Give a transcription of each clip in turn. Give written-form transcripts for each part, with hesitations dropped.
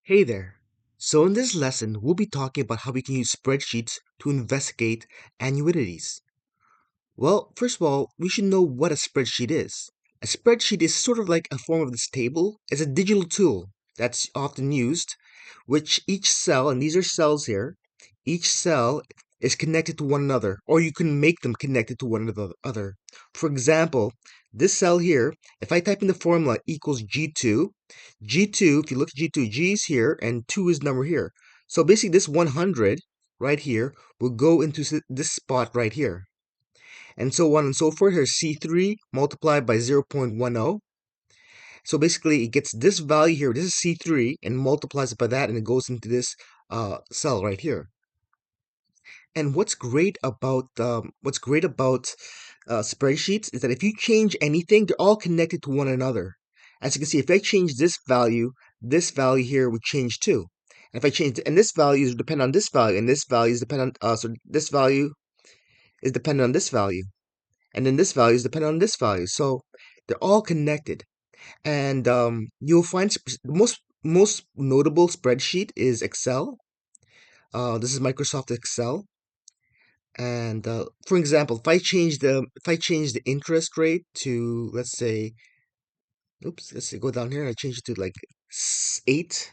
Hey there. So in this lesson, we'll be talking about how we can use spreadsheets to investigate annuities. Well, first of all, we should know what a spreadsheet is. A spreadsheet is sort of like a form of this table. It's a digital tool that's often used, which each cell, and these are cells here, each cell is connected to one another, or you can make them connected to one another. For example, this cell here, if I type in the formula equals G2, G2, if you look at G2, G is here and 2 is number here. So basically this 100 right here will go into this spot right here. And so on and so forth. Here's C3 multiplied by 0.10. So basically it gets this value here, this is C3, and multiplies it by that, and it goes into this cell right here. And what's great about spreadsheets is that if you change anything, they're all connected to one another. As you can see, if I change this value here would change too. And if I change, and this value is dependent on this value, and this value is dependent, so this value is dependent on this value, and then this value is dependent on this value. So they're all connected. And you'll find the most notable spreadsheet is Excel. This is Microsoft Excel. And for example, if I change the interest rate to, let's say, let's say go down here and I change it to like 8.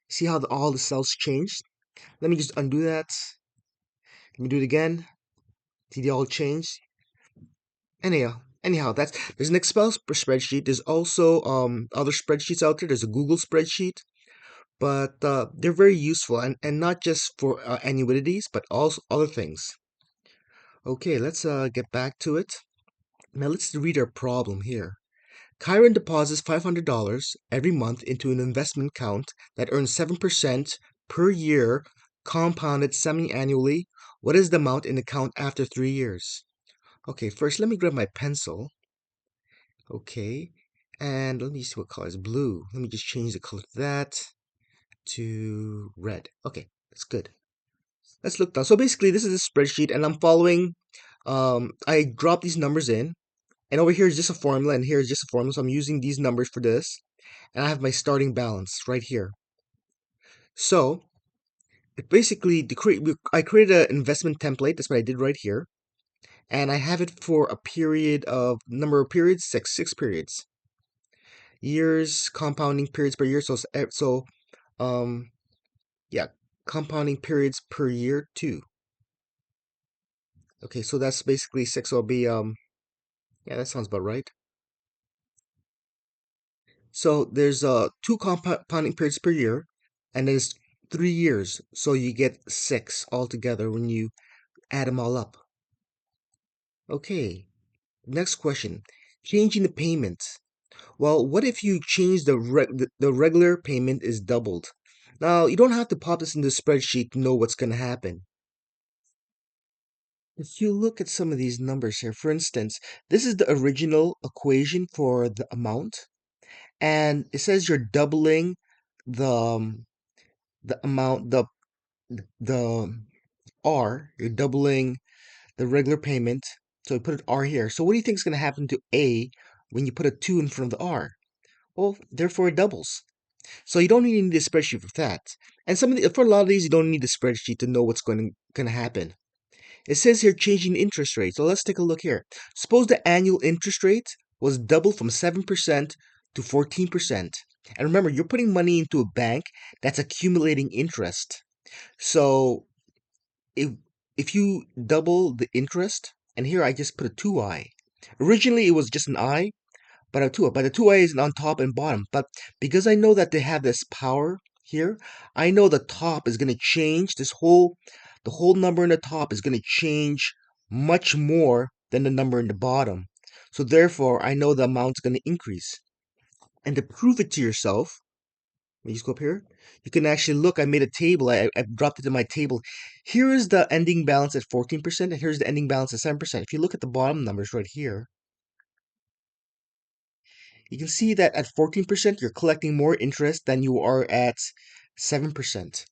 See how all the cells changed? Let me just undo that. Let me do it again. See, they all changed. Anyhow, there's an Excel spreadsheet. There's also other spreadsheets out there. There's a Google spreadsheet, but they're very useful, and not just for annuities, but also other things. Okay, let's get back to it. Now let's read our problem here. Kyron deposits $500 every month into an investment account that earns 7% per year, compounded semi-annually. What is the amount in the account after 3 years? Okay, first let me grab my pencil. Okay, and let me see what color is blue. Let me just change the color of that to red. Okay, that's good. Let's look down. So basically, this is a spreadsheet, and I'm following. I drop these numbers in, and over here is just a formula, and here is just a formula. So I'm using these numbers for this, and I have my starting balance right here. So it basically, I created an investment template. That's what I did right here, and I have it for a period of number of periods, six periods, years, compounding periods per year. So um, yeah, compounding periods per year too. Okay, so that's basically 6. So it'll be yeah, that sounds about right. So there's two compounding periods per year, and there's 3 years. So you get 6 altogether when you add them all up. Okay, next question. Changing the payments. Well, what if you change the regular payment is doubled? Now, you don't have to pop this in the spreadsheet to know what's going to happen. If you look at some of these numbers here, for instance, this is the original equation for the amount, and it says you're doubling the the amount, the R, you're doubling the regular payment. So we put an R here. So what do you think is going to happen to A when you put a 2 in front of the R? Well, therefore it doubles. So you don't really need a spreadsheet for that. And for a lot of these, you don't need a spreadsheet to know what's going to happen. It says here changing the interest rate. So let's take a look here. Suppose the annual interest rate was doubled from 7% to 14%. And remember, you're putting money into a bank that's accumulating interest. So if if you double the interest, and here I just put a 2i. Originally it was just an I, but the 2i is on top and bottom. But because I know that they have this power here, I know the top is going to change. The whole number in the top is going to change much more than the number in the bottom. So therefore, I know the amount's going to increase. And to prove it to yourself, when you just go up here, you can actually look. I made a table. I dropped it in my table. Here is the ending balance at 14%, and here's the ending balance at 7%. If you look at the bottom numbers right here, you can see that at 14%, you're collecting more interest than you are at 7%.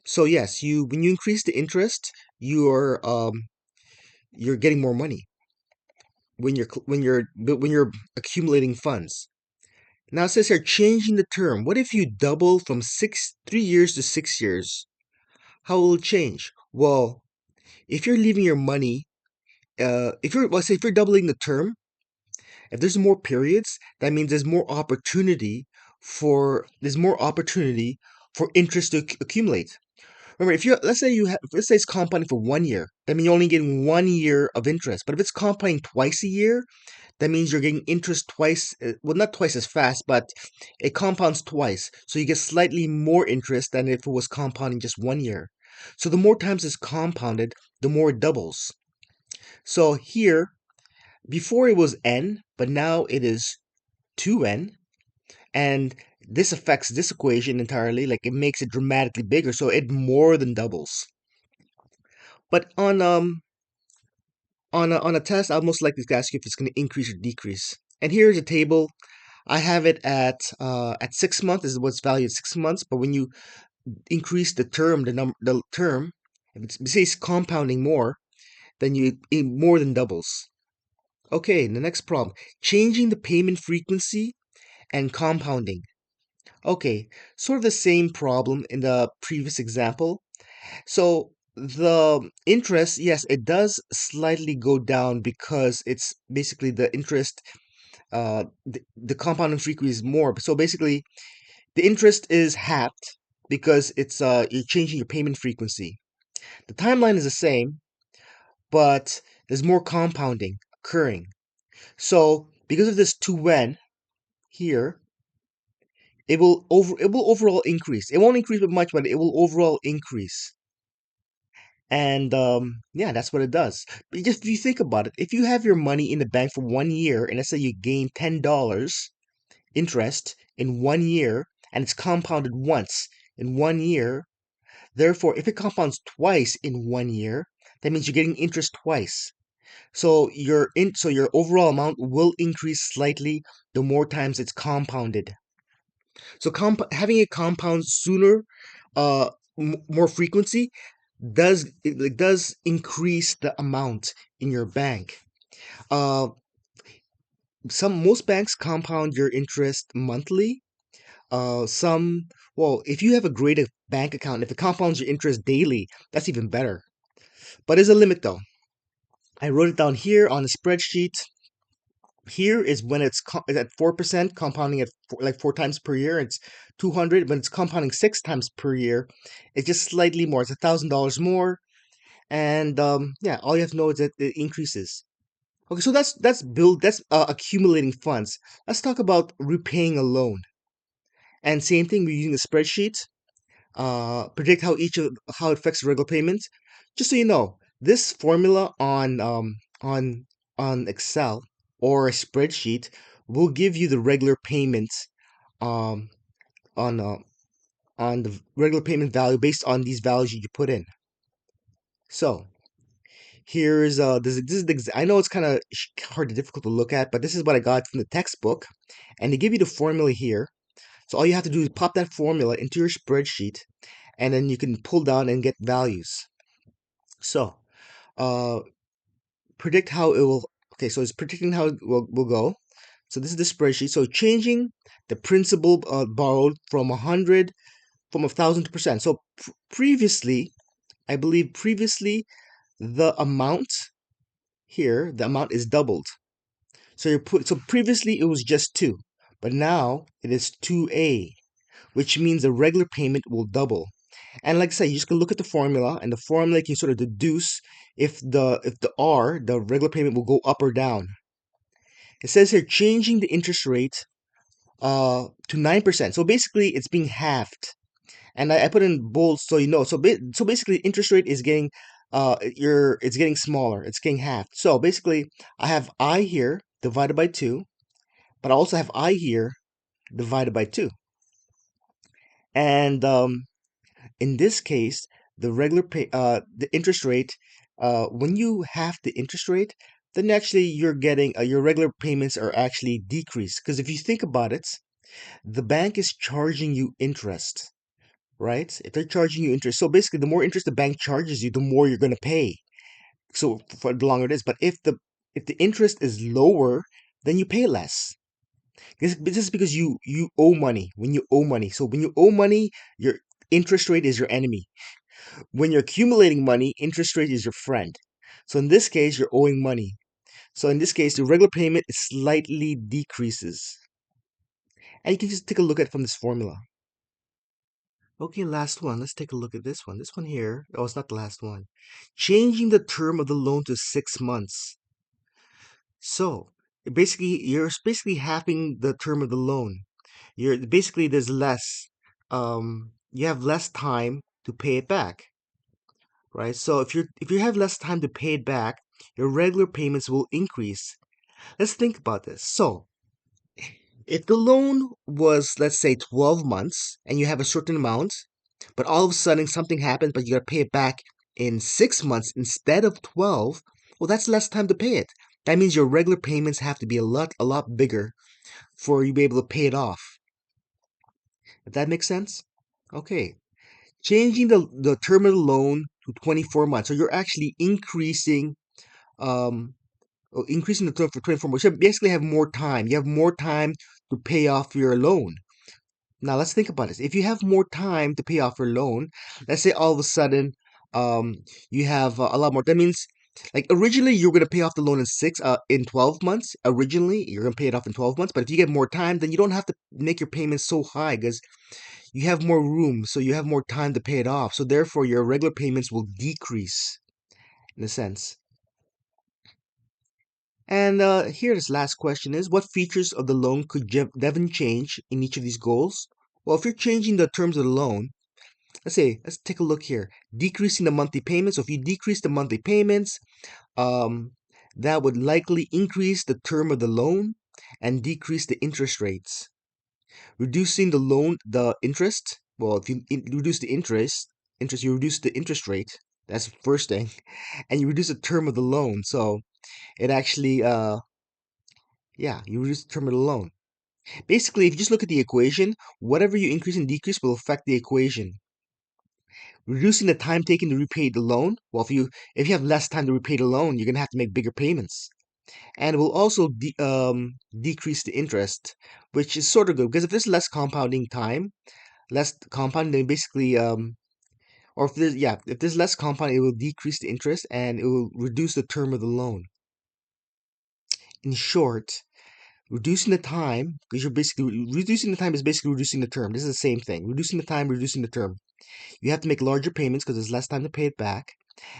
So yes, when you increase the interest, you're getting more money when you're accumulating funds. Now it says here changing the term. What if you double from 3 years to 6 years? How will it change? Well, if you're leaving your money, let's say if you're doubling the term, if there's more periods, that means there's more opportunity for interest to accumulate. Remember, if you let's say it's compounding for 1 year, that means you're only getting 1 year of interest. But if it's compounding twice a year, that means you're getting interest twice, well, not twice as fast, but it compounds twice. So you get slightly more interest than if it was compounding just 1 year. So the more times it's compounded, the more it doubles. So here, before it was n, but now it is 2n. And this affects this equation entirely, like it makes it dramatically bigger, so it more than doubles. But on a test, I'll most likely ask you if it's going to increase or decrease. And here's a table. I have it at 6 months. This is what's valued at 6 months. But when you increase the term, if it says compounding more, then it more than doubles. Okay, the next problem: changing the payment frequency and compounding. Okay, sort of the same problem in the previous example. So the interest, yes, it does slightly go down because it's basically the interest, the compounding frequency is more. So basically, the interest is halved because you're changing your payment frequency. The timeline is the same, but there's more compounding occurring. So because of this 2n here, it will overall increase. It won't increase by much, but it will overall increase. And yeah, that's what it does. But just if you think about it, if you have your money in the bank for 1 year, and let's say you gain $10 interest in 1 year, and it's compounded once in 1 year, therefore, if it compounds twice in 1 year, that means you're getting interest twice. So your overall amount will increase slightly the more times it's compounded. So having it compound sooner, more frequency, does increase the amount in your bank. Uh, most banks compound your interest monthly. Some well, if you have a great bank account, if it compounds your interest daily, that's even better. But there's a limit though. I wrote it down here on a spreadsheet. Here is when it's at 4%, compounding at like 4 times per year. It's 200. When it's compounding 6 times per year, it's just slightly more. It's $1,000 more, and yeah, all you have to know is that it increases. Okay, so that's accumulating funds. Let's talk about repaying a loan. And same thing, we're using a spreadsheet. Predict how it affects regular payments. Just so you know, this formula on Excel or a spreadsheet will give you the regular payments um on uh, on the regular payment value based on these values you put in. So here's this is I know it's kind of hard to difficult to look at, but this is what I got from the textbook, and they give you the formula here. So all you have to do is pop that formula into your spreadsheet, and then you can pull down and get values. So, uh, predict how it will. Okay, so it's predicting how it will go. So this is the spreadsheet. So changing the principal borrowed from 100 from 1,000 to percent. So previously, I believe previously the amount here, the amount is doubled. So previously it was just 2, but now it is 2A, which means the regular payment will double. And like I say, you just can look at the formula, and the formula can sort of deduce if the regular payment will go up or down. It says here changing the interest rate to 9%. So basically it's being halved. And I put in bold so you know. So basically interest rate is getting it's getting smaller. It's getting halved. So basically I have I here divided by 2, but I also have I here divided by 2. And in this case, the interest rate, when you halve the interest rate, then actually you're getting your regular payments are actually decreased. Because if you think about it, the bank is charging you interest, right? If they're charging you interest, so basically the more interest the bank charges you, the more you're going to pay. So for the longer it is, but if the interest is lower, then you pay less. This is because you owe money. When you owe money, so when you owe money, your interest rate is your enemy. When you're accumulating money, interest rate is your friend. So in this case, you're owing money. So in this case, the regular payment slightly decreases. And you can just take a look at it from this formula. Okay, last one. Let's take a look at this one. This one here. Oh, it's not the last one. Changing the term of the loan to 6 months. So you're basically halving the term of the loan. You're basically there's less. You have less time to pay it back, right? So if you have less time to pay it back, your regular payments will increase. Let's think about this. So if the loan was, let's say, 12 months and you have a certain amount, but all of a sudden something happens, but you got to pay it back in 6 months instead of 12, well, that's less time to pay it. That means your regular payments have to be a lot bigger for you to be able to pay it off. If that makes sense? Okay. Changing the term of the loan to 24 months. So you're actually um, increasing the term for 24 months. You basically have more time. You have more time to pay off your loan. Now let's think about this. If you have more time to pay off your loan, let's say all of a sudden um you have a lot more. That means like originally you're going to pay off the loan in 12 months. Originally you're going to pay it off in 12 months, but if you get more time, then you don't have to make your payments so high because you have more room, so you have more time to pay it off. So therefore your regular payments will decrease in a sense. And here this last question is, what features of the loan could Devon change in each of these goals? Well, if you're changing the terms of the loan, let's take a look here. Decreasing the monthly payments. So if you decrease the monthly payments, um, that would likely increase the term of the loan and decrease the interest rates. Reducing the interest. Well, if you reduce the you reduce the interest rate. That's the first thing, and you reduce the term of the loan. So it actually, yeah, you reduce the term of the loan. Basically, if you just look at the equation, whatever you increase and decrease will affect the equation. Reducing the time taken to repay the loan. Well, if you have less time to repay the loan, you're gonna have to make bigger payments, and it will also decrease the interest, which is sort of good because if there's less compounding, then basically or if there's less compounding, it will decrease the interest and it will reduce the term of the loan. In short, reducing the time because you're basically reducing the time is basically reducing the term. This is the same thing. Reducing the time, reducing the term. You have to make larger payments because there's less time to pay it back,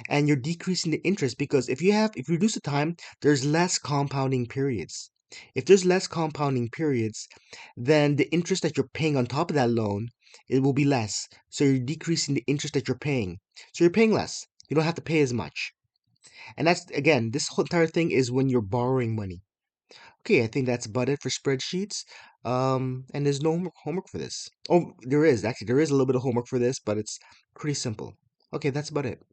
and you're decreasing the interest because if you reduce the time, there's less compounding periods. If there's less compounding periods, then the interest that you're paying on top of that loan, it will be less. So you're decreasing the interest that you're paying. So you're paying less. You don't have to pay as much. And that's again, this whole entire thing is when you're borrowing money. Okay, I think that's about it for spreadsheets. And there's no homework for this. Oh, there is a little bit of homework for this, but it's pretty simple. Okay, that's about it.